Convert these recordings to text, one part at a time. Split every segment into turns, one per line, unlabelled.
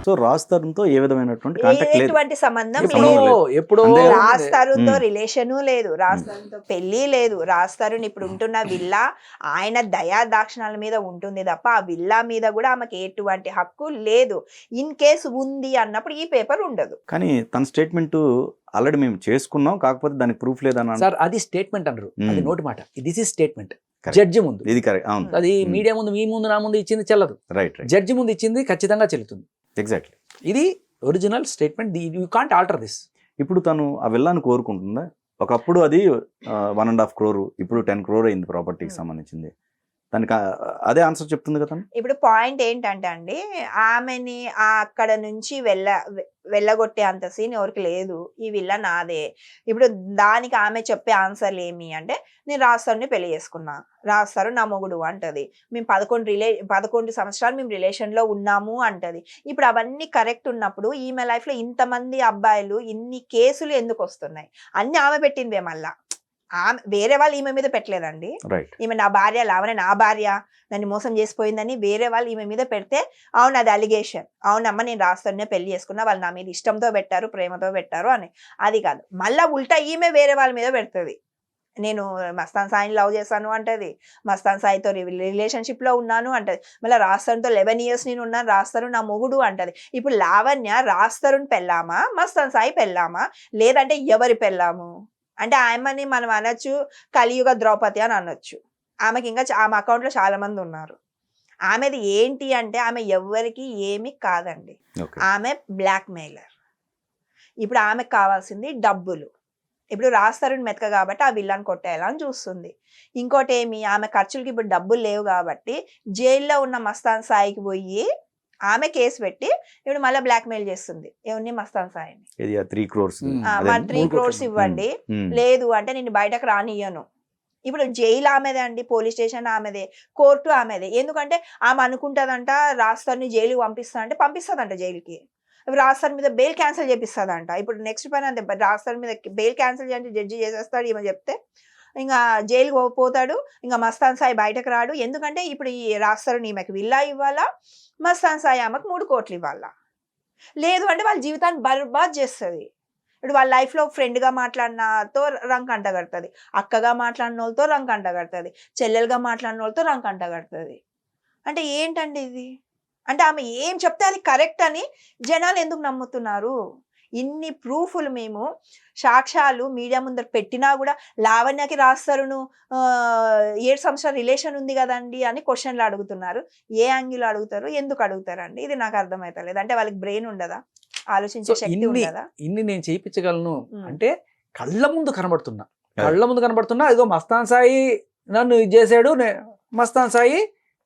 So Raj Tarun తో ఏ విధమైనటువంటి contact లేదు,
ఎటువంటి సంబంధం
ఎప్పుడో
లేదు.
ఎప్పుడో
అంతే.
రాజ్ తరుణ్ తో
మ్మ్.
రిలేషను లేదు, రాజ్ తరుణ్ తో పెళ్లి లేదు. రాజ్ తరుణ్ ఇప్పుడు ఉంటున్న విల్లా ఆయన దయా దాక్షిణాల మీద ఉంటుంది తప్ప ఆ విల్లా మీద కూడా ఆమెకి ఎటువంటి హక్కు లేదు. ఇన్ కేసు ఉంది అన్నప్పుడు ఈ పేపర్ ఉండదు.
కానీ తన స్టేట్మెంట్ ఆల్రెడీ మేము చేసుకున్నాం, కాకపోతే దానికి ప్రూఫ్ లేదని
సార్ అది స్టేట్మెంట్ అనరు, అది నోటి మాట. This is statement.
Correct.
Judge ముందు
ఇది కరెక్ట్, అవును,
అది మీడియా ముందు, మీ ముందు, నా ముందు ఇచ్చింది చెల్లదు.
రైట్
జడ్జి ముందు ఇచ్చింది ఖచ్చితంగా చెల్లుతుంది.
ఎగ్జాక్ట్లీ.
ఇది original statement. You can't alter this.
ఇప్పుడు తను ఆ విల్లాను కోరుకుంటుందా? ఒకప్పుడు అది 1.5 crore, ఇప్పుడు 10 crore అయింది ప్రాపర్టీకి సంబంధించింది. తనకి అదే ఆన్సర్ చెప్తుంది కదా.
ఇప్పుడు పాయింట్ ఏంటంటే అండి, ఆమెని అక్కడ నుంచి వెళ్ళగొట్టే అంత సీన్ ఎవరికి లేదు. ఈ విల్ల నాదే. ఇప్పుడు దానికి ఆమె చెప్పే ఆన్సర్లు ఏమి అంటే, నేను రాస్తారుని పెళ్లి చేసుకున్నా, రాస్తారు నా మొగుడు అంటది. మేము 11 సంవత్సరాలు మేము రిలేషన్ లో ఉన్నాము అంటది. ఇప్పుడు అవన్నీ కరెక్ట్ ఉన్నప్పుడు ఈమె లైఫ్ లో ఇంతమంది అబ్బాయిలు, ఇన్ని కేసులు ఎందుకు వస్తున్నాయి? అన్ని ఆమె పెట్టిందే. మళ్ళా ఆమె వేరే వాళ్ళు ఈమె మీద పెట్టలేదండి.
రైట్.
ఈమె నా భార్య, లావణ నా భార్య, నన్ను మోసం చేసిపోయిందని వేరే వాళ్ళు ఈమె మీద పెడితే అవును అది అలిగేషన్. అవునమ్మ నేను రాస్తానే పెళ్లి చేసుకున్నా, వాళ్ళు నా మీద ఇష్టంతో పెట్టారు, ప్రేమతో పెట్టారు అని. అది కాదు, మళ్ళా ఉల్టా ఈమె వేరే వాళ్ళ మీద పెడుతుంది. నేను మస్తాన్ సాయిని లవ్ చేశాను అంటది, మస్తాన్ సాయితో రిలేషన్షిప్ లో ఉన్నాను అంటది, మళ్ళీ రాస్తారుతో 11 years నేను ఉన్నాను, రాస్తారు నా మొగుడు అంటది. ఇప్పుడు లావణ్య రాస్తారుని పెళ్ళామా, మస్తాన్ సాయి పెళ్ళామా, లేదంటే ఎవరి పెళ్ళాము అంటే ఆమెని మనం అనొచ్చు కలియుగ ద్రౌపది అని అనొచ్చు. ఆమెకి ఇంకా ఆమె అకౌంట్ లో చాలా మంది ఉన్నారు. ఆమెది ఏంటి అంటే ఆమె ఎవరికి ఏమి కాదండి, ఆమె బ్లాక్ మెయిలర్. ఇప్పుడు ఆమెకు కావాల్సింది డబ్బులు. ఇప్పుడు రాస్తారుని మెతక కాబట్టి ఆ విల్లాన్ని కొట్టేయాలని చూస్తుంది. ఇంకోటి ఏమి, ఆమె ఖర్చులకి ఇప్పుడు డబ్బులు లేవు కాబట్టి జైల్లో ఉన్న మస్తాన్ సాయికి పోయి ఆమె కేసు పెట్టి ఇప్పుడు మళ్ళీ బ్లాక్ మెయిల్ చేస్తుంది ఎవరిని, మస్తాన్ సాయిని.
3 crores.
మరి 3 crores ఇవ్వండి, లేదు అంటే నేను బయటకు రానియ్యను. ఇప్పుడు జైలు ఆమెదే అండి, పోలీస్ స్టేషన్ ఆమెదే, కోర్టు ఆమెదే. ఎందుకంటే ఆమె అనుకుంటదంట రాస్తారుని జైలుకి పంపిస్తుందంట జైలుకి. రాస్తారు మీద బెయిల్ క్యాన్సిల్ చేపిస్తుందంట. ఇప్పుడు నెక్స్ట్ పని అంతే, రాస్తారు మీద బెయిల్ క్యాన్సిల్ చేయండి జడ్జి చేసేస్తాడు. ఈమె చెప్తే ఇంకా జైలుకి పోతాడు, ఇంకా మస్తాన్ సాయి బయటకు రాడు. ఎందుకంటే ఇప్పుడు ఈ రాస్తారుని ఈమెకి విల్లా ఇవ్వాలా, మస్తాన్ సాయి ఆమెకు 3 కోట్లు ఇవ్వాలా. లేదు అంటే వాళ్ళ జీవితాన్ని బర్బాద్ చేస్తుంది. ఇప్పుడు వాళ్ళ లైఫ్లో ఫ్రెండ్గా మాట్లాడినతో రంక్ అంటగడుతుంది, అక్కగా మాట్లాడిన వాళ్ళతో రంక్ అంటగడుతుంది, చెల్లెలుగా మాట్లాడిన వాళ్ళతో రంక్ అంటగడుతుంది. అంటే ఏంటండి ఇది? అంటే ఆమె ఏం చెప్తే అది కరెక్ట్ అని జనాలు ఎందుకు నమ్ముతున్నారు? ఇన్ని ప్రూఫ్లు మేము సాక్ష్యాలు మీడియా ముందర పెట్టినా కూడా లావణ్యకి రాస్తారును 7 సంవత్సరాల రిలేషన్ ఉంది కదండి అని క్వశ్చన్లు అడుగుతున్నారు. ఏ యాంగిల్ అడుగుతారు, ఎందుకు అడుగుతారండి? ఇది నాకు అర్థమవుతలేదు. అంటే వాళ్ళకి బ్రెయిన్ ఉండదా, ఆలోచించే శక్తి ఉండదా?
ఇన్ని నేను చేయించగలను అంటే కళ్ళ ముందు కనబడుతున్నా ఇదిగో మస్తాన్ సాయి నన్ను ఇది చేశాడు, మస్తాన్ సాయి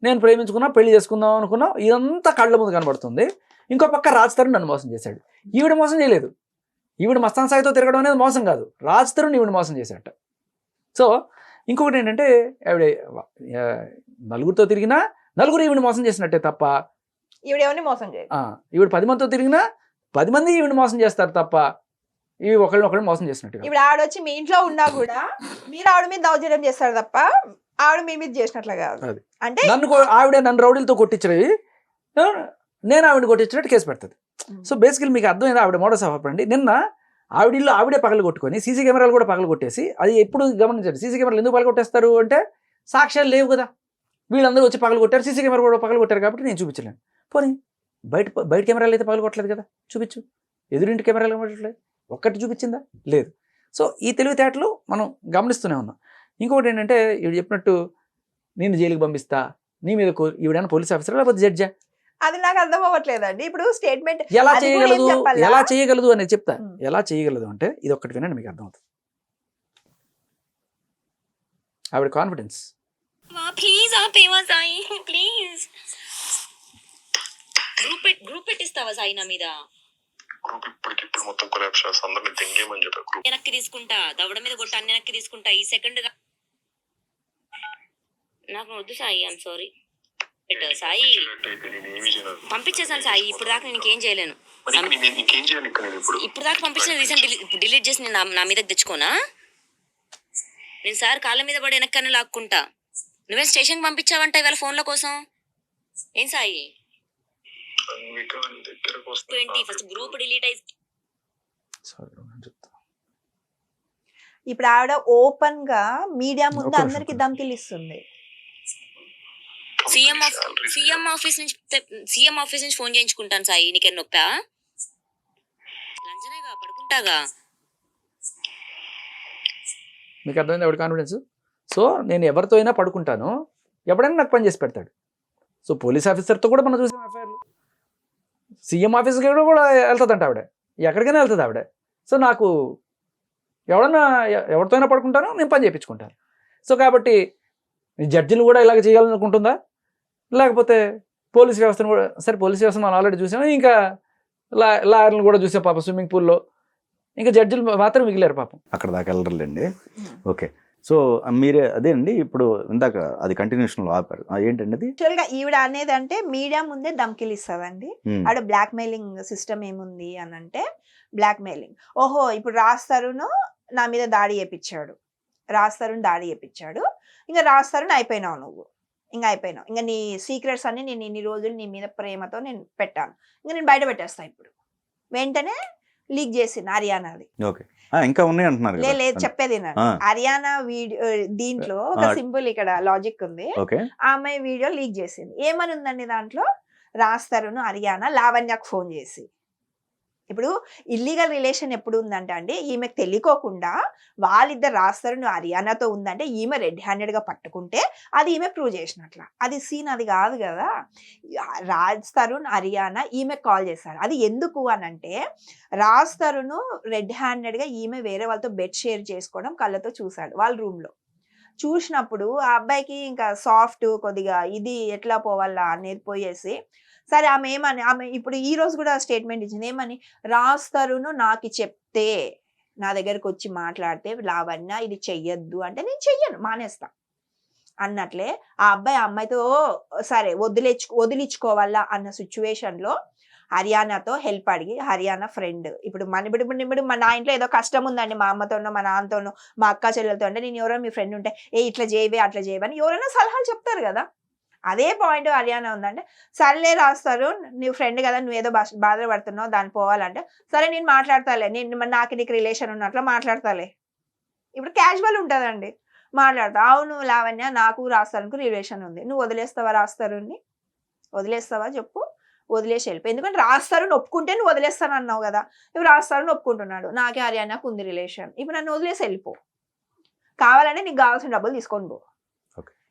నేను ప్రేమించుకున్నా, పెళ్లి చేసుకుందాం అనుకున్నా, ఇదంతా కళ్ళ ముందు కనబడుతుంది. ఇంకో పక్క రాజ్ తరుణ్ నన్ను మోసం చేశాడు. ఈవిడ మోసం చేయలేదు. ఈవిడ మస్తాన్ సాయితో తిరగడం అనేది మోసం కాదు, రాజ్ తరుణ్ ఈవిడ మోసం చేశాడట. సో ఇంకొకటి ఏంటంటే ఆవిడ నలుగురితో తిరిగినా నలుగురు ఈవిడ మోసం చేసినట్టే తప్ప
ఈవిడ ఎవరిని మోసం చేయదు.
ఈవిడ 10 మందితో తిరిగినా 10 మంది ఈవిడ మోసం చేస్తారు తప్ప ఇవి ఒకళ్ళని మోసం చేసినట్టు.
ఇప్పుడు ఆవిడొచ్చి మీ ఇంట్లో ఉన్నా కూడా మీరు ఆవిడ మీద దౌర్జన్యం చేస్తారు తప్ప ఆవిడ మీ మీద చేసినట్లు కాదు. అంటే
నన్ను రౌడీలతో కొట్టించేది, నేను ఆవిడ కొట్టించినట్టు కేసు పెడుతుంది. సో బేసికలీ మీకు అర్థమైంది ఆవిడ మోడస్ ఆఫ్ ఆపరండి. నిన్న ఆవిడిల్లు ఆవిడే పగలు కొట్టుకొని సీసీ కెమెరాలు కూడా పగలు కొట్టేసి, అది ఎప్పుడు గమనించండి, సీసీ కెమెరాలు ఎందుకు పగలు కొట్టేస్తారు అంటే సాక్ష్యాలు లేవు కదా, వీళ్ళందరూ వచ్చి పగలు కొట్టారు, సీసీ కెమెరా కూడా పగలు కొట్టారు కాబట్టి నేను చూపించలేను. పోనీ బయట కెమెరాలు అయితే పగలు కొట్టలేదు కదా, చూపించు. ఎదురింటి కెమెరాలు కనబడట్లేదు, ఒక్కటి చూపించిందా? లేదు. సో ఈ తెలివితేటలు మనం గమనిస్తూనే ఉన్నాం. ఇంకొకటి ఏంటంటే ఈవిడ చెప్పినట్టు నేను జైలుకి పంపిస్తా, నీ మీద ఈవిడైనా పోలీస్ ఆఫీసర్ లేకపోతే జడ్జా,
అది నాకు అర్థం అవ్వట్లేదండి. ఇప్పుడు స్టేట్మెంట్
ఎలా చేయగలదు అనేది చెప్తా. ఎలా చేయగలదు అంటే ఇది ఒక్కటి వినండి, మీకు అర్థమవుతుంది. ఆవిడ కాన్ఫిడెన్స్.
ప్లీజ్ ఆపేవా సాయి, ప్లీజ్. గ్రూప్ పెట్టిస్తావా సాయి నా మీద?
ఇప్పుడు మొత్తం కొలాప్స్ చేస్తా, అందరిని దెంగేమని చెప్పా. గ్రూప్
వెనక్కి తీసుకుంటా, దవడ మీద కొట్ట అన్ని వెనక్కి తీసుకుంటా. ఈ సెకండ్ నాకు వద్దు సాయి, ఐఎమ్ సారీ. సాయి పంపించేసాను సాయి, ఇప్పుడు దాకా నేను ఇంకేం చేయలేను. ఇప్పుడు దాకా పంపించిన రీసెంట్ డిలీట్ చేసి నేను నా మీదకి తెచ్చుకోనా? నేను సార్ కాళ్ళ మీద పడి వెనక్కనే లాక్కుంటా. నువ్వే స్టేషన్కి పంపించావంట ఇవాళ ఫోన్ల కోసం. ఏం సాయి?
అన్విక నీ దగ్గరకు
20 ఫస్ట్ గ్రూప్ డిలీట్ అయి
ఇప్పుడు ఆవిడ ఓపెన్ గా మీడియా ముందు
ఒక్క నిమిషం,
అందరికి
ఒక్క
ధమ్కిలు ఇస్తుంది.
సీఎం ఆఫీస్ నుంచి ఫోన్ చేయించుకుంటాను సాయి, నీకేం నొప్పా? లంజనేగా పడుకుంటాగా.
మీకు అర్థమైంది ఎవరి కాన్ఫిడెన్స్? సో నేను ఎవరితో అయినా పడుకుంటాను, ఎవడైనా నాకు పని చేసి పెడతాడు. సో పోలీస్ ఆఫీసర్తో కూడా మనం చూసాం ఎఫ్ఐఆర్లు. సీఎం ఆఫీస్కి కూడా వెళ్తుందంట ఆవిడ, ఎక్కడికైనా వెళ్తుంది ఆవిడ. సో నాకు ఎవరితో అయినా పడుకుంటాను, నేను పని చేయించుకుంటాను. సో కాబట్టి జడ్జిలు కూడా ఇలాగ చేయాలనుకుంటుందా? లేకపోతే పోలీస్ వ్యవస్థను కూడా, సరే పోలీస్ వ్యవస్థను మనం ఆల్రెడీ చూసాము, ఇంకా లాయర్లను కూడా చూసాం పాపం స్విమ్మింగ్ పూల్లో. ఇంకా జడ్జిలు మాత్రం మిగిలారు పాపం.
అక్కడ దాకా వెళ్ళరులేండి. ఓకే, సో మీరే అదే అండి ఇప్పుడు ఇందాక అది కంటిన్యూషన్లో ఆపారు, ఏంటండి అది?
యాక్చువల్ గా ఈవిడ అనేది అంటే మీడియా ముందే ధమ్కిలు ఇస్తుందండి. ఆవిడ బ్లాక్ మెయిలింగ్ సిస్టమ్ ఏముంది అని అంటే బ్లాక్ మెయిలింగ్. ఓహో ఇప్పుడు రాస్తారును నా మీద దాడి చేపించాడు, రాస్తారుని దాడి చేపించాడు, ఇంకా రాస్తారుని అయిపోయినావు నువ్వు, ఇంకా అయిపోయినావు, ఇంకా నీ సీక్రెట్స్ అన్ని నేను ఇన్ని రోజులు నీ మీద ప్రేమతో నేను పెట్టాను, ఇంకా నేను బయట పెట్టేస్తా. ఇప్పుడు వెంటనే లీక్ చేసింది హర్యానాది.
ఓకే, ఇంకా ఉన్నాయి అంటున్నారు కదా.
లేదు చెప్పేది హర్యానా వీడియో, దీంట్లో ఒక సింపుల్ ఇక్కడ లాజిక్ ఉంది.
ఓకే,
ఆ అమ్మాయి వీడియో లీక్ చేసింది. ఏమని ఉందండి దాంట్లో, రాస్తారును హర్యానా లావణ్యకు ఫోన్ చేసి, ఇప్పుడు ఇల్లీగల్ రిలేషన్ ఎప్పుడు ఉందంటే అండి, ఈమెకు తెలియకోకుండా వాళ్ళిద్దరు రాస్తారును హర్యానాతో ఉందంటే ఈమె రెడ్ హ్యాండెడ్ గా పట్టుకుంటే అది ఈమె ప్రూవ్ చేసినట్ల. అది సీన్ అది కాదు కదా. రాస్తారున్ హర్యానా ఈమె కాల్ చేశారు. అది ఎందుకు అని అంటే రాస్తారును రెడ్ హ్యాండెడ్ గా ఈమె వేరే వాళ్ళతో బెడ్ షేర్ చేసుకోవడం కళ్ళతో చూశాడు వాళ్ళ రూమ్ లో. చూసినప్పుడు ఆ అబ్బాయికి ఇంకా సాఫ్ట్ కొద్దిగా ఇది ఎట్లా పోవాలా అనేది పోయేసి, సరే ఆమె ఏమని, ఆమె ఇప్పుడు ఈ రోజు కూడా స్టేట్మెంట్ ఇచ్చింది ఏమని, రాస్తారును నాకు చెప్తే నా దగ్గరకు వచ్చి మాట్లాడితే లావణ్య ఇది చెయ్యొద్దు అంటే నేను చెయ్యను, మానేస్తా అన్నట్లే ఆ అబ్బాయి ఆ అమ్మాయితో సరే వదిలించుకోవాలా అన్న సిచ్యువేషన్ లో హర్యానాతో హెల్ప్ అడిగి, హర్యానా ఫ్రెండ్ ఇప్పుడు నా ఇంట్లో ఏదో కష్టం ఉందండి, మా అమ్మతోనో మా నాన్నతోనో మా అక్క చెల్లెలతో అంటే నేను ఎవరో మీ ఫ్రెండ్ ఉంటే ఇట్లా చేయవే అట్లా చేయవే అని ఎవరైనా సలహాలు చెప్తారు కదా. అదే పాయింట్ హర్యానా ఉందంటే సర్లే రాస్తారు, నువ్వు ఫ్రెండ్ కదా, నువ్వు ఏదో బాధలు పడుతున్నావు దాన్ని పోవాలంటే సరే నేను మాట్లాడతాలే, నేను నాకు నీకు రిలేషన్ ఉన్నట్లు మాట్లాడతాలే. ఇప్పుడు క్యాజువల్ ఉంటుందండి, మాట్లాడతా. అవును లావణ్య నాకు రాస్తానికి రిలేషన్ ఉంది, నువ్వు వదిలేస్తావా రాస్తారుని? వదిలేస్తావా చెప్పు, వదిలేసి వెళ్ళిపో. ఎందుకంటే రాస్తారని ఒప్పుకుంటే నువ్వు వదిలేస్తాను అన్నావు కదా, ఇప్పుడు రాస్తారని ఒప్పుకుంటున్నాడు, నాకే హర్యానాకు ఉంది రిలేషన్, ఇప్పుడు నన్ను వదిలేసి వెళ్ళిపో, కావాలంటే నీకు కావాల్సిన డబ్బులు తీసుకొని పో.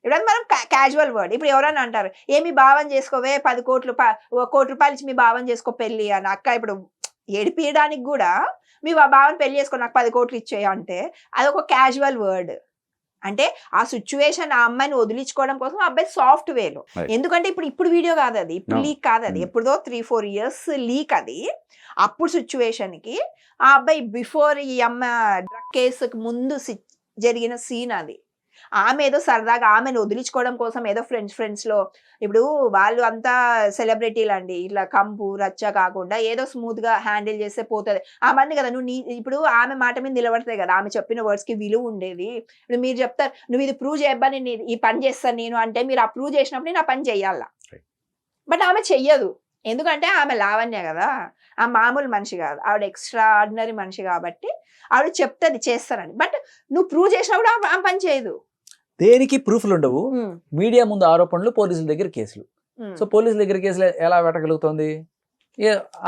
ఇప్పుడు మనం క్యాజువల్ వర్డ్. ఇప్పుడు ఎవరైనా అంటారు ఏమి భావం చేసుకోవే 10 కోట్లు 1 కోటి రూపాయలు ఇచ్చి మీ భావం చేసుకో పెళ్లి అని. అక్క ఇప్పుడు ఏడిపియడానికి కూడా మీ భావం పెళ్లి చేసుకో నాకు 10 కోట్లు ఇచ్చేయ అంటే అదొక క్యాజువల్ వర్డ్. అంటే ఆ సిచ్యువేషన్ ఆ అమ్మాయిని వదిలించుకోవడం కోసం ఆ అబ్బాయి సాఫ్ట్ వేలో. ఎందుకంటే ఇప్పుడు వీడియో కాదు అది, ఇప్పుడు లీక్ కాదు అది, ఎప్పుడుదో 3-4 years లీక్ అది. అప్పుడు సిచ్యువేషన్ కి ఆ అబ్బాయి బిఫోర్ ఈ అమ్మ డ్రగ్ కేసుకు ముందు జరిగిన సీన్ అది. ఆమె ఏదో సరదాగా ఆమెను వదిలించుకోవడం కోసం ఏదో ఫ్రెండ్స్ లో, ఇప్పుడు వాళ్ళు అంతా సెలబ్రిటీలు అండి, ఇట్లా కంపు రచ్చ కాకుండా ఏదో స్మూత్ గా హ్యాండిల్ చేస్తే పోతుంది. ఆ మంది కదా నువ్వు ఇప్పుడు ఆమె మాట మీద నిలబడతాయి కదా, ఆమె చెప్పిన వర్డ్స్ కి విలువ ఉండేది. ఇప్పుడు మీరు చెప్తారు నువ్వు ఇది ప్రూవ్ చేయబ్బా, నేను ఈ పని చేస్తాను నేను అంటే మీరు ఆ ప్రూవ్ చేసినప్పుడు నేను ఆ పని చెయ్యాలా. బట్ ఆమె చెయ్యదు, ఎందుకంటే ఆమె లావణ్య కదా, ఆ మామూలు మనిషి కాదు, ఆవిడ ఎక్స్ట్రా ఆర్డినరీ మనిషి కాబట్టి ఆవిడ చెప్తుంది చేస్తానని. బట్ నువ్వు ప్రూవ్ చేసినప్పుడు ఆమె పని చేయదు.
దేనికి ప్రూఫ్లు ఉండవు, మీడియా ముందు ఆరోపణలు, పోలీసుల దగ్గర కేసులు. సో పోలీసుల దగ్గర కేసులు ఎలా పెట్టగలుగుతుంది?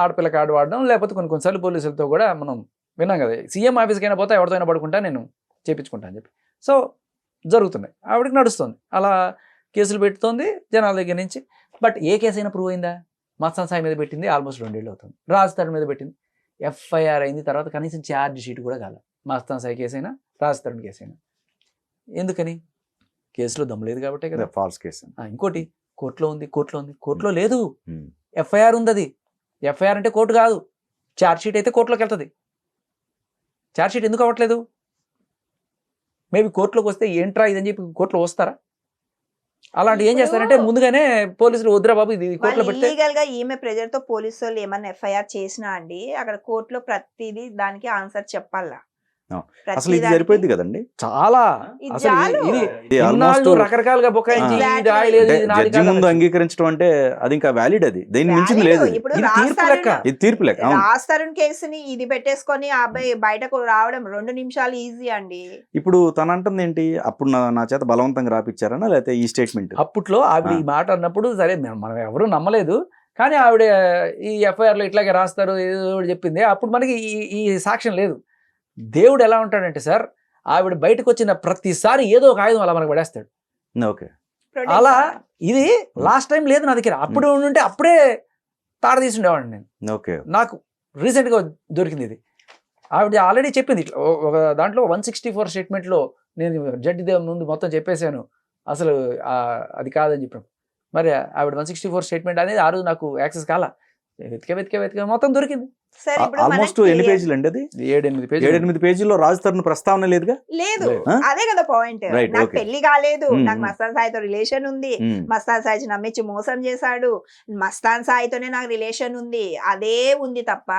ఆడపిల్లకి ఆడు వాడడం, లేకపోతే కొన్నిసార్లు పోలీసులతో కూడా మనం విన్నాం కదా, సీఎం ఆఫీస్కి అయినా పోతే ఎవరితో అయినా పడుకుంటా నేను చేయించుకుంటా అని చెప్పి. సో జరుగుతున్నాయి, ఆవిడకి నడుస్తుంది, అలా కేసులు పెడుతోంది జనాల దగ్గర నుంచి. బట్ ఏ కేసు అయినా ప్రూవ్ అయిందా? మస్తాన్ సాయి మీద పెట్టింది ఆల్మోస్ట్ 2 ఏళ్ళు అవుతుంది, రాజ్ మీద పెట్టింది ఎఫ్ఐఆర్ అయింది, తర్వాత కనీసం ఛార్జ్ షీట్ కూడా కాల. మస్తాన్ సాయి కేసు అయినా రాజ్ కేసు అయినా. ఎందుకని? కేసులో దమ్ము లేదు కాబట్టి కదా,
ఫాల్స్ కేసు.
ఇంకోటి కోర్టులో ఉంది, కోర్టులో లేదు, ఎఫ్ఐఆర్ ఉంది. అది ఎఫ్ఐఆర్ అంటే కోర్టు కాదు, ఛార్జ్ షీట్ అయితే కోర్టులోకి వెళ్తుంది. ఛార్జ్ షీట్ ఎందుకు అవ్వట్లేదు? మేబీ కోర్టులోకి వస్తే ఏంట్రా ఇదని చెప్పి కోర్టులో వస్తారా? అలాంటి ఏం చేస్తారంటే ముందుగానే పోలీసులు వద్దురా బాబు ఇది కోర్టులో పెడితే.
లీగల్ గా ఈమె ప్రెజర్ తో పోలీసు వాళ్ళు ఏమన్నా ఎఫ్ఐఆర్ చేసినా అండి, అక్కడ కోర్టులో ప్రతిదీ దానికి ఆన్సర్ చెప్పాలా.
అసలు ఇది సరిపోయింది కదండి.
చాలా
ఇది
అసలు
చాలు.
ఇది
ఇది
ఇన్నాళ్ళు
almost-
రకరకాలుగా బుకాయించి
ఆ.
ఇది రాయలేదు
అంటే
ఇది నాది
జడ్జి ముందు
కాదు.
అంగీకరించడం అంటే అది ఇంకా వ్యాలిడ్, అది దేని మించింది లేదు.
ఇప్పుడు
ఇది తీర్పు లెక్క.
ఇది తీర్పు లెక్క. అవును.
రాస్తారుని కేసుని ఇది పెట్టేసుకొని ఆ అబ్బాయి బయటకు రావడం 2 నిమిషాలు ఈజీ అండి.
ఇప్పుడు తను అంటుంది ఏంటి, అప్పుడు నా చేత బలవంతంగా రాపిచ్చారనా లేకపోతే ఈ స్టేట్మెంట్?
అప్పట్లో ఆవిడ ఈ మాట అన్నప్పుడు సరే మనం ఎవరూ నమ్మలేదు, కానీ ఆవిడ ఈ ఎఫ్ఐఆర్ లో ఇట్లాగే రాస్తారు ఏదో ఒకటి చెప్పింది. అప్పుడు మనకి ఈ సాక్ష్యం లేదు. దేవుడు ఎలా ఉంటాడంటే సార్, ఆవిడ బయటకు వచ్చిన ప్రతిసారి ఏదో ఒక ఆయుధం అలా మనకు పడేస్తాడు.
ఓకే.
అలా ఇది లాస్ట్ టైం లేదు నా దగ్గర. అప్పుడు ఉంటే అప్పుడే తాడ తీసి ఉండేవాడిని నేను.
ఓకే.
నాకు రీసెంట్ గా దొరికింది ఇది. ఆవిడ ఆల్రెడీ చెప్పింది ఇట్లా ఒక దాంట్లో 164 స్టేట్మెంట్ లో నేను జడ్జి దేవ్ ముందు మొత్తం చెప్పేశాను అసలు అది కాదని చెప్పాను. మరి ఆవిడ 164 స్టేట్మెంట్ అనేది ఆ రోజు నాకు యాక్సెస్ కాల. వెతికే మొత్తం దొరికింది.
సరే ఇప్పుడు
ఆల్మోస్ట్
మనకి
ఎన్ని పేజీలు అండి అది?
7-8 పేజీలు.
7-8 పేజీల్లో రాజు తరపున ప్రస్తావన లేదుగా.
లేదు,
ఆ?
అదే కదా పాయింట్.
Right,
నాకు
okay.
పెళ్లి కాలేదు,
Hmm.
నాకు మస్తాన్ సాయితో రిలేషన్ ఉంది,
ఉమ్.
మస్తాన్ సాయి నమ్మించి మోసం చేశాడు, మస్తాన్ సాయితోనే నాకు రిలేషన్ ఉంది, అదే ఉంది తప్ప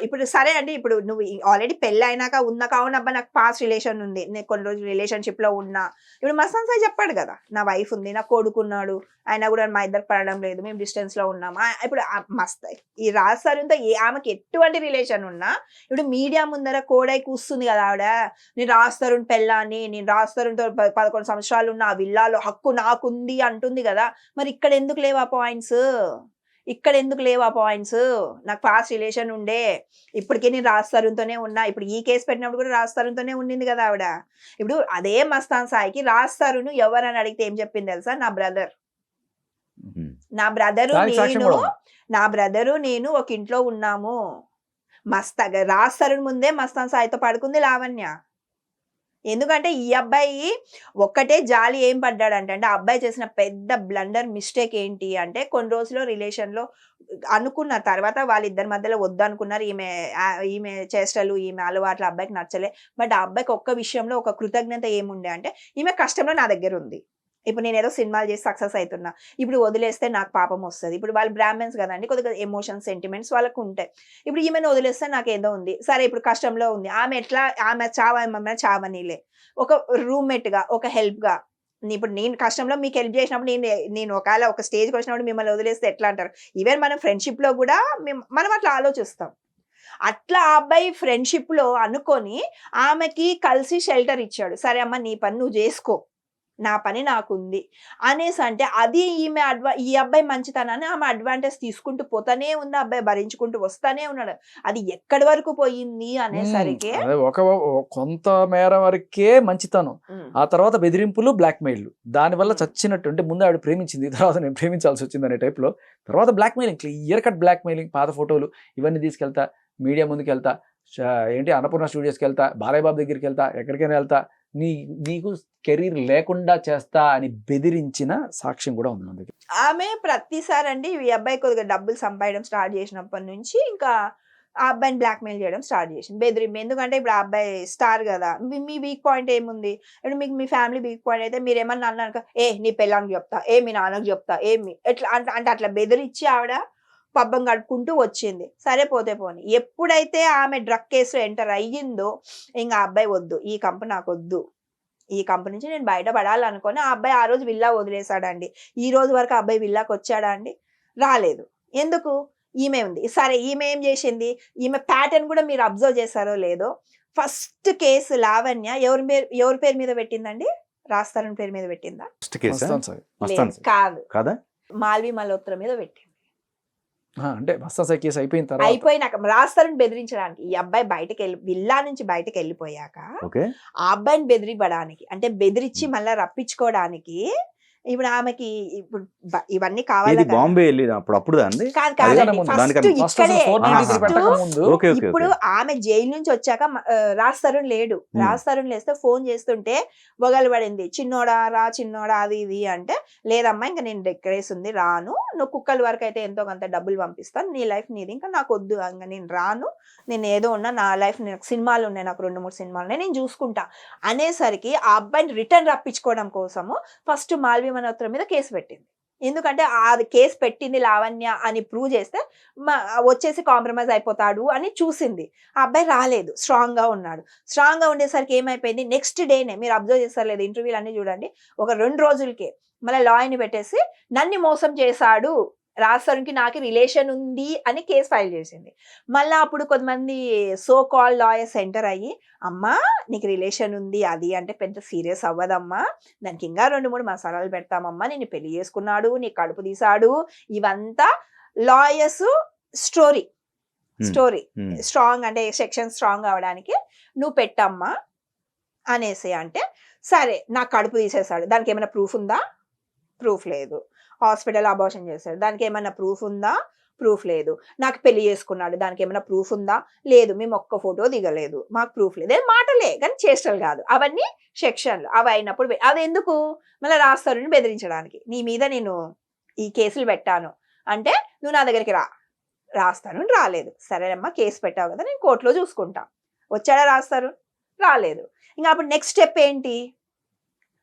ఇప్పుడు సరే అండి, ఇప్పుడు నువ్వు ఆల్రెడీ పెళ్లి అయినాక ఉన్నా కావునబ్బా నాకు పాస్ట్ రిలేషన్ ఉంది, నేను కొన్ని రోజులు రిలేషన్షిప్ లో ఉన్నా. ఇప్పుడు మస్తాన్ సాయి చెప్పాడు కదా, నా వైఫ్ ఉంది, నా కొడుకున్నాడు, ఆయన కూడా మా ఇద్దరు పడడం లేదు, మేము డిస్టెన్స్ లో ఉన్నాం. ఇప్పుడు ఈ రాజసారితో ఆమెకి ఎటువంటి రిలేషన్ ఉన్నా ఇప్పుడు మీడియా ముందర కోడై కూస్తుంది కదా ఆవిడ, నేను రాజతరుణ్ పెళ్ళాన్ని, నేను రాజతరుణ్తో 11 సంవత్సరాలు ఉన్న ఆ విల్లాలో హక్కు నాకుంది అంటుంది కదా. మరి ఇక్కడ ఎందుకు లేవా పాయింట్స్? నాకు పాస్ట్ రిలేషన్ ఉండే, ఇప్పటికే నేను రాజతరుణ్తోనే ఉన్నా. ఇప్పుడు ఈ కేసు పెట్టినప్పుడు కూడా రాజతరుణ్తోనే ఉండింది కదా ఆవిడ. ఇప్పుడు అదే మస్తాన్ సాయికి రాజతరుణ్ ఎవరని అడిగితే ఏం చెప్పింది తెలుసా? నా బ్రదర్, నా బ్రదరు నేను ఒక ఇంట్లో ఉన్నాము. రాజతరుణ్ ముందే మస్తాన్ సాయితో పడుకుంది లావణ్య. ఎందుకంటే ఈ అబ్బాయి ఒక్కటే జాలి ఏం పడ్డాడంటే, ఆ అబ్బాయి చేసిన పెద్ద బ్లండర్ మిస్టేక్ ఏంటి అంటే, కొన్ని రోజులు రిలేషన్ లో అనుకున్న తర్వాత వాళ్ళిద్దరి మధ్యలో వద్దనుకున్నారు. ఈమె చేష్టలు, ఈమె అలవాట్లు అబ్బాయికి నచ్చలే. బట్ ఆ అబ్బాయికి ఒక్క విషయంలో ఒక కృతజ్ఞత ఏముండే అంటే, ఈమె కష్టంలో నా దగ్గర ఉంది. ఇప్పుడు నేను ఏదో సినిమాలు చేసి సక్సెస్ అవుతున్నా, ఇప్పుడు వదిలేస్తే నాకు పాపం వస్తుంది. ఇప్పుడు వాళ్ళు బ్రాహ్మణ్స్ కదండి, కొద్దిగా ఎమోషన్స్ సెంటిమెంట్స్ వాళ్ళకు ఉంటాయి. ఇప్పుడు ఈమెను వదిలేస్తే నాకేదో ఉంది, సరే ఇప్పుడు కష్టంలో ఉంది, ఆమె చావనీలే, ఒక రూమ్మేట్ గా, ఒక హెల్ప్ గా. ఇప్పుడు నేను కష్టంలో మీకు హెల్ప్ చేసినప్పుడు నేను ఒకవేళ ఒక స్టేజ్కి వచ్చినప్పుడు మిమ్మల్ని వదిలేస్తే ఎట్లా అంటారు? ఈవెన్ మనం ఫ్రెండ్షిప్ లో కూడా మనం అట్లా ఆలోచిస్తాం. అట్లా ఆ అబ్బాయి ఫ్రెండ్షిప్ లో అనుకొని ఆమెకి కలిసి షెల్టర్ ఇచ్చాడు. సరే అమ్మ నీ పని నువ్వు చేసుకో, నా పని నాకుంది అనేసి అంటే, అది ఈ అబ్బాయి మంచితనాన్ని ఆమె అడ్వాంటేజ్ తీసుకుంటూ పోతానే ఉంది, అబ్బాయి భరించుకుంటూ వస్తానే ఉన్నాడు. అది ఎక్కడి వరకు పోయింది అనేసరికి
కొంత మేర వరకే మంచితనం, ఆ తర్వాత బెదిరింపులు, బ్లాక్ మెయిల్. దానివల్ల చచ్చినట్టు, అంటే ముందు ఆవిడ ప్రేమించింది, తర్వాత నేను ప్రేమించాల్సి వచ్చింది అనే టైప్ లో. తర్వాత blackmailing, clear cut blackmailing, పాత ఫోటోలు ఇవన్నీ తీసుకెళ్తా, మీడియా ముందుకు వెళ్తా, అన్నపూర్ణ స్టూడియోస్కి వెళ్తా, బాలయ్య బాబు దగ్గరికి వెళ్తా, ఎక్కడికైనా వెళ్తా, నీకు కెరీర్ లేకుండా చేస్తా అని బెదిరించిన సాక్ష్యం కూడా ఉంది మన దగ్గర.
ఆమె ప్రతిసారి అండి ఈ అబ్బాయి కొద్దిగా డబ్బులు సంపాదడం స్టార్ట్ చేసినప్పటి నుంచి ఇంకా ఆ అబ్బాయిని బ్లాక్ మెయిల్ చేయడం స్టార్ట్ చేసింది, బెదిరింపు. ఎందుకంటే ఇప్పుడు ఆ అబ్బాయి స్టార్ కదా, మీ వీక్ పాయింట్ ఏముంది? ఇప్పుడు మీకు మీ ఫ్యామిలీ వీక్ పాయింట్ అయితే మీరు ఏమన్నా అన్నాక, నీ పెళ్ళానికి చెప్తా, మీ నాన్నకు చెప్తా, ఎట్లా అంటే అట్లా బెదిరించి ఆవిడ పబ్బం గడుపుకుంటూ వచ్చింది. సరే పోతే పోని. ఎప్పుడైతే ఆమె డ్రగ్ కేసులో ఎంటర్ అయ్యిందో, ఇంకా ఆ అబ్బాయి వద్దు, ఈ కంపెనీ నాకు వద్దు, ఈ కంపెనీ నుంచి నేను బయటపడాలనుకొని ఆ అబ్బాయి ఆ రోజు విల్లా వదిలేశాడండి. ఈ రోజు వరకు ఆ అబ్బాయి విల్లాకి వచ్చాడా అండి? రాలేదు. ఎందుకు? ఈమె ఉంది. సరే ఈమె ఏం చేసింది? ఈమె ప్యాటర్న్ కూడా మీరు అబ్జర్వ్ చేశారో లేదో, ఫస్ట్ కేసు లావణ్య ఎవరి పేరు మీద పెట్టిందండి? రాజతరుణ్ పేరు మీద పెట్టిందా? కాదు, మాల్వి మల్హోత్రా మీద పెట్టింది.
అంటే మస్తాన్ కేసు
అయిపోయినాక రాజతరుణ్ బెదిరించడానికి, ఈ అబ్బాయి విల్లా నుంచి బయటకు వెళ్ళిపోయాక ఆ అబ్బాయిని బెదిరిపడానికి, అంటే బెదిరించి మళ్ళీ రప్పించుకోవడానికి, ఇప్పుడు ఆమెకి ఇప్పుడు ఇవన్నీ కావాలి.
బాంబే అప్పుడు
ఇప్పుడు ఆమె జైలు నుంచి వచ్చాక రాజతరుణ్ లేడు. రాజతరుణ్ లేస్తే ఫోన్ చేస్తుంటే వగలు పడింది, చిన్నోడా రా చిన్నోడా అది ఇది అంటే, లేదమ్మా ఇంకా నేను డెక్కరేసి ఉంది రాను, నువ్వు కుక్కల వరకు అయితే ఎంతో కొంత డబ్బులు పంపిస్తాను, నీ లైఫ్ నీది, ఇంకా నాకు వద్దు, ఇంకా నేను రాను, నేను ఏదో ఉన్నా, నా లైఫ్ సినిమాలు ఉన్నాయి, నాకు 2-3 సినిమాలు ఉన్నాయి, నేను చూసుకుంటా అనేసరికి ఆ అబ్బాయిని రిటర్న్ రప్పించుకోవడం కోసము ఫస్ట్ మాల్వి మల్హోత్రా మీద కేసు పెట్టింది. ఎందుకంటే అది కేసు పెట్టింది లావణ్య అని ప్రూవ్ చేస్తే వచ్చేసి కాంప్రమైజ్ అయిపోతాడు అని చూసింది. ఆ అబ్బాయి రాలేదు, స్ట్రాంగ్ గా ఉన్నాడు. స్ట్రాంగ్ గా ఉండేసరికి ఏమైపోయింది, నెక్స్ట్ డేనే మీరు అబ్జర్వ్ చేస్తారు లేదు ఇంటర్వ్యూలు అన్ని చూడండి, ఒక 2 రోజులకే మళ్ళీ లాయర్ని పెట్టేసి నన్ను మోసం చేశాడు, రాజస్థాన్కి నాకు రిలేషన్ ఉంది అని కేసు ఫైల్ చేసింది. మళ్ళీ అప్పుడు కొంతమంది సో కాల్ లాయర్స్ ఎంటర్ అయ్యి, అమ్మా నీకు రిలేషన్ ఉంది అది అంటే పెద్ద సీరియస్ అవ్వదమ్మా, దానికి ఇంకా 2-3 మసాలాలు పెడతామమ్మా, నేను పెళ్లి చేసుకున్నాడు, నీకు కడుపు తీసాడు, ఇవంతా లాయర్స్ స్టోరీ స్ట్రాంగ్ అంటే సెక్షన్ స్ట్రాంగ్ అవడానికి నువ్వు పెట్టమ్మా అనేసి అంటే, సరే నాకు కడుపు తీసేశాడు, దానికి ఏమైనా ప్రూఫ్ ఉందా? ప్రూఫ్ లేదు. హాస్పిటల్ అబార్షన్ చేశాడు, దానికి ఏమైనా ప్రూఫ్ ఉందా? ప్రూఫ్ లేదు. నాకు పెళ్లి చేసుకున్నాడు, దానికి ఏమైనా ప్రూఫ్ ఉందా? లేదు. మేము ఒక్క ఫోటో దిగలేదు, మాకు ప్రూఫ్ లేదు. మాటలే కానీ చేష్టలు కాదు, అవన్నీ సెక్షన్లు. అవి అయినప్పుడు అది ఎందుకు మళ్ళీ రాస్తారని బెదిరించడానికి, నీ మీద నేను ఈ కేసులు పెట్టాను అంటే నువ్వు నా దగ్గరికి రాస్తాను. రాలేదు, సరేనమ్మా కేసు పెట్టావు కదా నేను కోర్టులో చూసుకుంటా. వచ్చాడా రాస్తారు? రాలేదు. ఇంకా అప్పుడు నెక్స్ట్ స్టెప్ ఏంటి,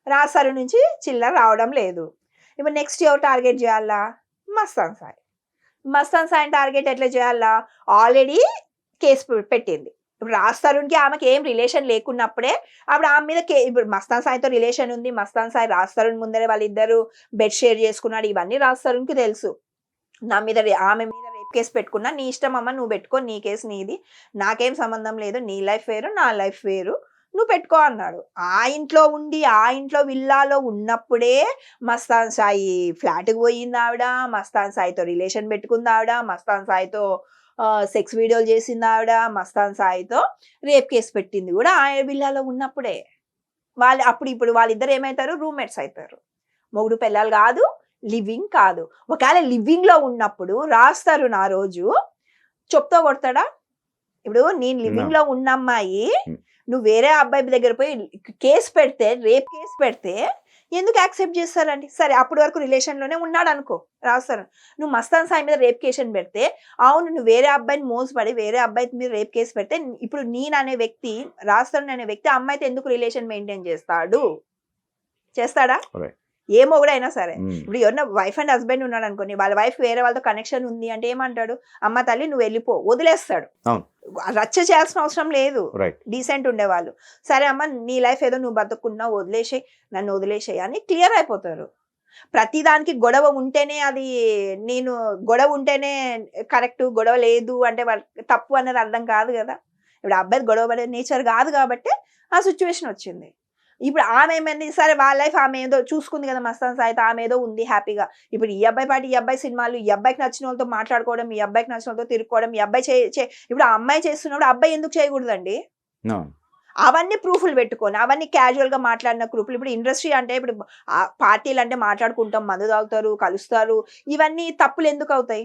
రాస్తారు నుంచి చిల్లర రావడం లేదు. ఇప్పుడు నెక్స్ట్ ఎవరు టార్గెట్ చేయాలా? మస్తాన్ సాయి. మస్తాన్ సాయి టార్గెట్ ఎట్లా చేయాలా? ఆల్రెడీ కేసు పెట్టింది. ఇప్పుడు రాస్తారుకి ఆమెకి ఏం రిలేషన్ లేకున్నప్పుడే అప్పుడు ఆమె మీద ఇప్పుడు మస్తాన్ సాయితో రిలేషన్ ఉంది, మస్తాన్ సాయి రాస్తారుని ముందరే వాళ్ళిద్దరు బెడ్ షేర్ చేసుకున్నాడు, ఇవన్నీ రాస్తారుకి తెలుసు. నా మీద ఆమె మీద రేప్ కేసు పెట్టుకున్నా, నీ ఇష్టం అమ్మ, నువ్వు పెట్టుకో, నీ కేసు నీది, నాకేం సంబంధం లేదు, నీ లైఫ్ వేరు నా లైఫ్ వేరు, నువ్వు పెట్టుకో అన్నాడు. ఆ ఇంట్లో ఉండి ఆ ఇంట్లో విల్లాలో ఉన్నప్పుడే మస్తాన్ సాయి ఫ్లాట్కి పోయింది ఆవిడ, మస్తాన్ సాయితో రిలేషన్ పెట్టుకుంది ఆవిడ, మస్తాన్ సాయితో సెక్స్ వీడియోలు చేసింది ఆవిడ, మస్తాన్ సాయితో రేప్ కేసు పెట్టింది కూడా ఆ విల్లాలో ఉన్నప్పుడే. ఇప్పుడు వాళ్ళిద్దరు ఏమవుతారు? రూమ్మేట్స్ అవుతారు. మొగుడు పెళ్ళాలు కాదు, లివింగ్ కాదు. ఒకవేళ లివింగ్ లో ఉన్నప్పుడు రాస్తారు నా రోజు చెప్తా కొడతాడా? ఇప్పుడు నేను లివింగ్ లో ఉన్న అమ్మాయి నువ్వు వేరే అబ్బాయి దగ్గర పోయి కేసు పెడితే, రేప్ కేసు పెడితే ఎందుకు యాక్సెప్ట్ చేస్తారండి? సరే అప్పటి వరకు రిలేషన్లోనే ఉన్నాడు అనుకో, రాస్తారు. నువ్వు మస్తాన్ సాయి మీద రేప్ కేసు పెడితే, అవును నువ్వు వేరే అబ్బాయిని మోసపడి వేరే అబ్బాయి మీద రేప్ కేసు పెడితే, ఇప్పుడు నేను అనే వ్యక్తి, రాస్తాను అనే వ్యక్తి అమ్మాయితో ఎందుకు రిలేషన్ మెయింటైన్ చేస్తాడు? చేస్తాడా? ఏమో కూడా అయినా సరే. ఇప్పుడు ఎవరన్నా వైఫ్ అండ్ హస్బెండ్ ఉన్నాడు అనుకోని, వాళ్ళ వైఫ్ వేరే వాళ్ళతో కనెక్షన్ ఉంది అంటే ఏమంటాడు? అమ్మ తల్లి నువ్వు వెళ్ళిపో, వదిలేస్తాడు. రచ్చ చేయాల్సిన అవసరం లేదు, డీసెంట్ ఉండేవాళ్ళు. సరే అమ్మ నీ లైఫ్ ఏదో నువ్వు బతుకున్నావు, వదిలేసేయి, నన్ను వదిలేసేయి అని క్లియర్ అయిపోతారు. ప్రతిదానికి గొడవ ఉంటేనే అది నేను గొడవ ఉంటేనే కరెక్ట్, గొడవ లేదు అంటే తప్పు అనేది అర్థం కాదు కదా. ఇప్పుడు అబ్బాయి గొడవ పడే నేచర్ కాదు కాబట్టి ఆ సిచ్యువేషన్ వచ్చింది. ఇప్పుడు ఆమె ఏమైంది, సరే వాళ్ళ లైఫ్ ఆమె ఏదో చూసుకుంది కదా మస్తాన్ సాయితో, ఆమె ఏదో ఉంది హ్యాపీగా. ఇప్పుడు ఈ అబ్బాయి పాటి ఈ అబ్బాయి సినిమాలు, ఈ అబ్బాయికి నచ్చిన వాళ్ళతో మాట్లాడుకోవడం, ఈ అబ్బాయికి నచ్చిన వాళ్ళతో తిరుక్కోవడం, ఈ అబ్బాయి ఇప్పుడు ఆ అమ్మాయి చేస్తున్నప్పుడు అబ్బాయి ఎందుకు చేయకూడదండి? అవన్నీ ప్రూఫ్లు పెట్టుకొని, అవన్నీ క్యాజువల్ గా మాట్లాడిన ప్రూఫ్లు. ఇప్పుడు ఇండస్ట్రీ అంటే ఇప్పుడు పార్టీలు అంటే మాట్లాడుకుంటాం, మందు తాగుతారు, కలుస్తారు, ఇవన్నీ తప్పులు ఎందుకు అవుతాయి?